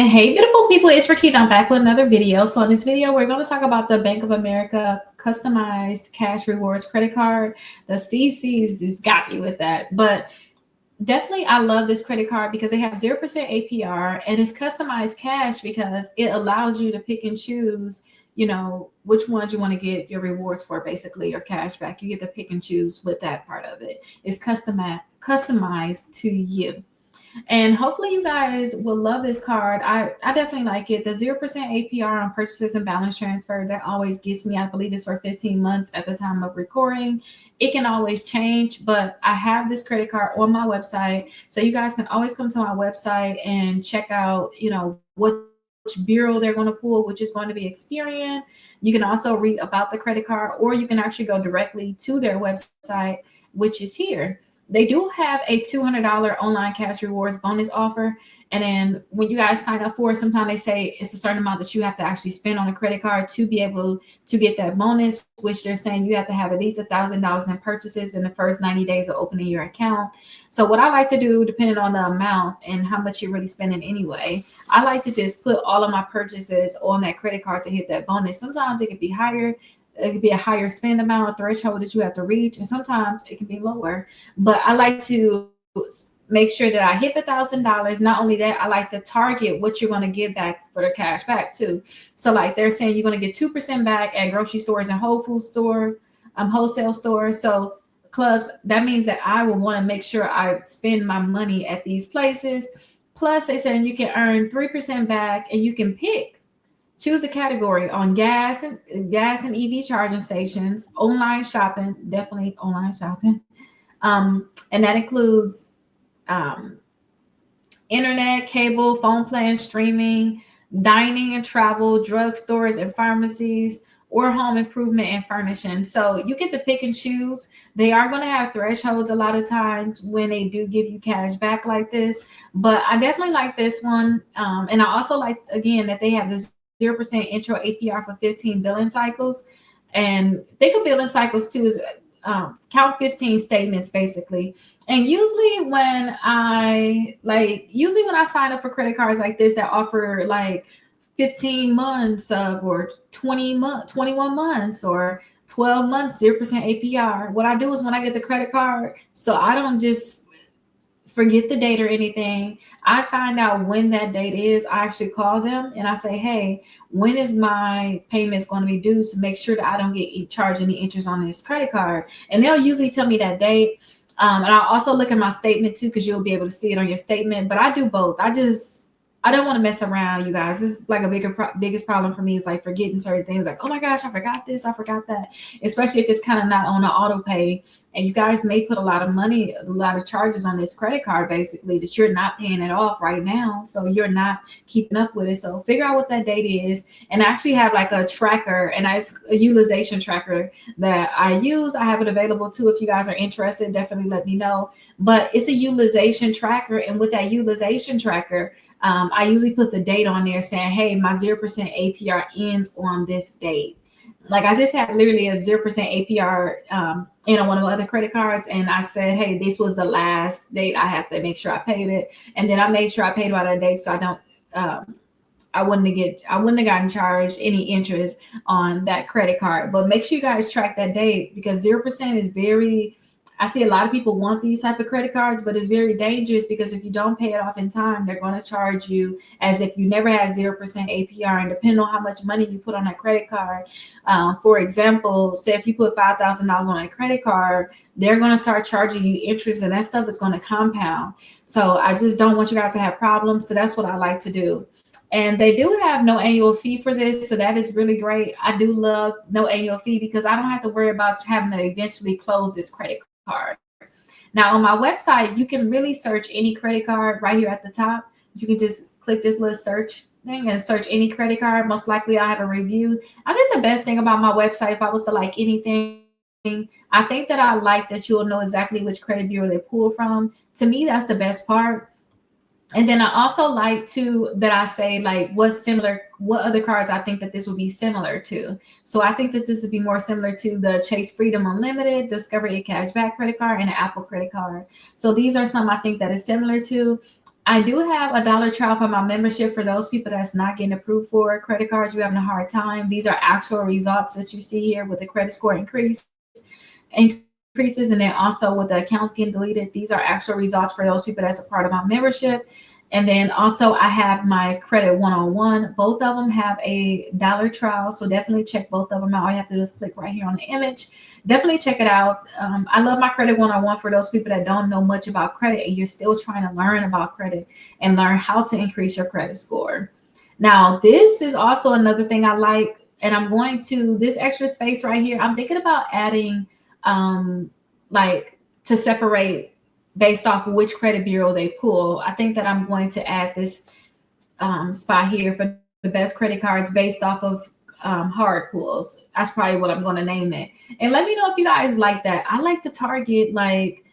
Hey, beautiful people, it's Rickita. I'm back with another video. So in this video, we're going to talk about the Bank of America customized cash rewards credit card. The CCs just got me with that. But definitely, I love this credit card because they have 0% APR and it's customized cash because it allows you to pick and choose, which ones you want to get your rewards for, basically, your cash back. You get to pick and choose with that part of it. It's customized to you. And hopefully you guys will love this card. I definitely like it. The 0% APR on purchases and balance transfer, that always gets me. I believe it's for 15 months at the time of recording. It can always change, but I have this credit card on my website. So you guys can always come to my website and check out, which bureau they're going to pull, which is going to be Experian. You can also read about the credit card, or you can actually go directly to their website, which is here. They do have a $200 online cash rewards bonus offer. And then when you guys sign up for it, sometimes they say it's a certain amount that you have to actually spend on a credit card to be able to get that bonus, which they're saying you have to have at least $1,000 in purchases in the first 90 days of opening your account. So what I like to do, depending on the amount and how much you're really spending anyway, I like to just put all of my purchases on that credit card to hit that bonus. Sometimes it could be higher. It could be a higher spend amount threshold that you have to reach, and sometimes it can be lower. But I like to make sure that I hit the $1,000. Not only that, I like to target what you're going to get back for the cash back too. So like they're saying you're going to get 2% back at grocery stores and Whole Food store, wholesale stores. So clubs, that means that I will want to make sure I spend my money at these places. Plus, they said you can earn 3% back, and you can choose a category on gas and EV charging stations, online shopping, definitely online shopping. And that includes um, internet, cable, phone plans, streaming, dining and travel, drugstores and pharmacies, or home improvement and furnishing. So you get to pick and choose. They are going to have thresholds a lot of times when they do give you cash back like this. But I definitely like this one. And I also like, again, that they have this 0% intro APR for 15 billing cycles. And think of billing cycles too as count 15 statements basically. And usually when I sign up for credit cards like this that offer like 15 months of, or 21 months, or 12 months, 0% APR, what I do is when I get the credit card, so I don't just forget the date or anything, I find out when that date is. I actually call them and I say, hey, when is my payments going to be due, to make sure that I don't get charged any interest on this credit card. And they'll usually tell me that date. And I'll also look at my statement too, because you'll be able to see it on your statement. But I do both. I don't want to mess around, you guys. This is like a biggest problem for me, is like forgetting certain things. Like, oh my gosh, I forgot this, I forgot that. Especially if it's kind of not on an auto pay, and you guys may put a lot of money, a lot of charges on this credit card, basically, that you're not paying it off right now. So you're not keeping up with it. So figure out what that date is, and I actually have like a tracker, and it's a utilization tracker that I use. I have it available too. If you guys are interested, definitely let me know. But it's a utilization tracker, and with that utilization tracker, I usually put the date on there saying, hey, my 0% APR ends on this date. Like I just had literally a 0% APR on one of the other credit cards. And I said, hey, this was the last date I have to make sure I paid it. And then I made sure I paid by that date, so I wouldn't have gotten charged any interest on that credit card. But make sure you guys track that date, because 0% is very, I see a lot of people want these type of credit cards, but it's very dangerous, because if you don't pay it off in time, they're going to charge you as if you never had 0% APR. And depending on how much money you put on that credit card, for example, say if you put $5,000 on a credit card, they're going to start charging you interest, and that stuff is going to compound. So I just don't want you guys to have problems. So that's what I like to do. And they do have no annual fee for this, so that is really great. I do love no annual fee, because I don't have to worry about having to eventually close this credit card. Now on my website, you can really search any credit card right here at the top. You can just click this little search thing and search any credit card. Most likely I have a review. I think the best thing about my website, if I was to like anything, I think that I like that you'll know exactly which credit bureau they pull from. To me, that's the best part. And then I also like to that I say like what other cards I think that this would be similar to. So I think that this would be more similar to the Chase Freedom Unlimited, Discovery Cashback credit card, and an Apple credit card. So these are some I think that is similar to. I do have a dollar trial for my membership for those people that's not getting approved for credit cards. You're having a hard time. These are actual results that you see here with the credit score increases, and then also with the accounts getting deleted. These are actual results for those people that's a part of my membership. And then also I have my credit 101. Both of them have a dollar trial. So definitely check both of them out. All you have to do is click right here on the image. Definitely check it out. I love my credit 101 for those people that don't know much about credit and you're still trying to learn about credit and learn how to increase your credit score. Now, this is also another thing I like, and I'm going to this extra space right here. I'm thinking about adding like to separate based off of which credit bureau they pull. I think that I'm going to add this spot here for the best credit cards based off of hard pulls. That's probably what I'm going to name it. And let me know if you guys like that. I like to target like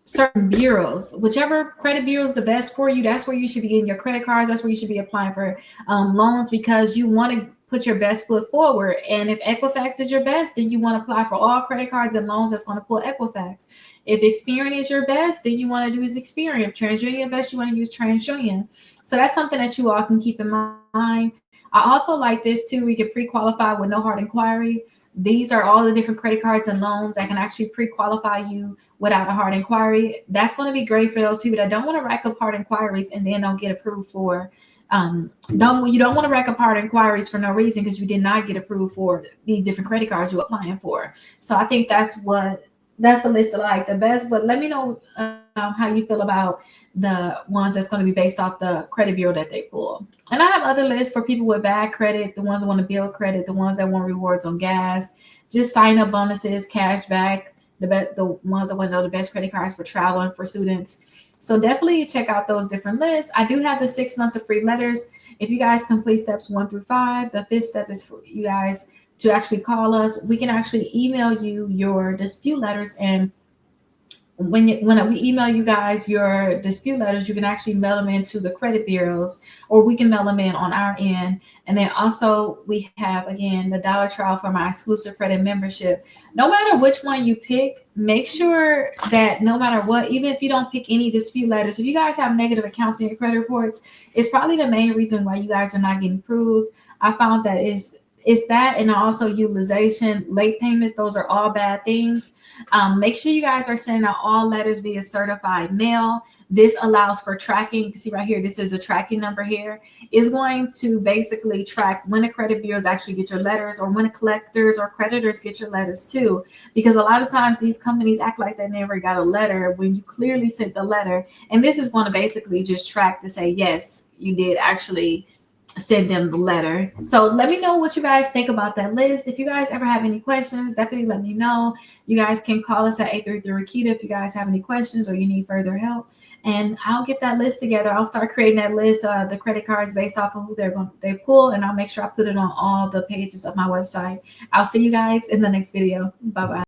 certain bureaus, whichever credit bureau is the best for you. That's where you should be getting your credit cards. That's where you should be applying for loans, because you want to put your best foot forward. And if Equifax is your best, then you want to apply for all credit cards and loans that's going to pull Equifax. If Experian is your best, then you want to do is Experian. If TransUnion best, you want to use TransUnion. So that's something that you all can keep in mind. I also like this too. We can pre-qualify with no hard inquiry. These are all the different credit cards and loans that can actually pre-qualify you without a hard inquiry. That's going to be great for those people that don't want to rack up hard inquiries and then don't get approved for. You don't want to rack up hard inquiries for no reason because you did not get approved for these different credit cards you're applying for. So I think that's the list I like the best. But let me know how you feel about the ones that's going to be based off the credit bureau that they pull. And I have other lists for people with bad credit, the ones that want to build credit, the ones that want rewards on gas, just sign up bonuses, cash back, the ones that want to know the best credit cards for travel and for students. So definitely check out those different lists. I do have the 6 months of free letters. If you guys complete steps 1 through 5, the 5th step is for you guys to actually call us. We can actually email you your dispute letters, and when we email you guys your dispute letters, you can actually mail them into the credit bureaus, or we can mail them in on our end. And then also we have again the dollar trial for my exclusive credit membership. No matter which one you pick, make sure that no matter what, even if you don't pick any dispute letters, if you guys have negative accounts in your credit reports, it's probably the main reason why you guys are not getting approved. I found that it's that, and also utilization, late payments. Those are all bad things. Make sure you guys are sending out all letters via certified mail. This allows for tracking. You can see right here, this is the tracking number here. It's going to basically track when the credit bureaus actually get your letters, or when the collectors or creditors get your letters too. Because a lot of times these companies act like they never got a letter when you clearly sent the letter. And this is going to basically just track to say, yes, you did actually send them the letter. So let me know what you guys think about that list. If you guys ever have any questions, definitely let me know. You guys can call us at 833 Rickita if you guys have any questions or you need further help. And I'll get that list together. I'll start creating that list, the credit cards based off of who they pull, and I'll make sure I put it on all the pages of my website. I'll see you guys in the next video. Bye bye.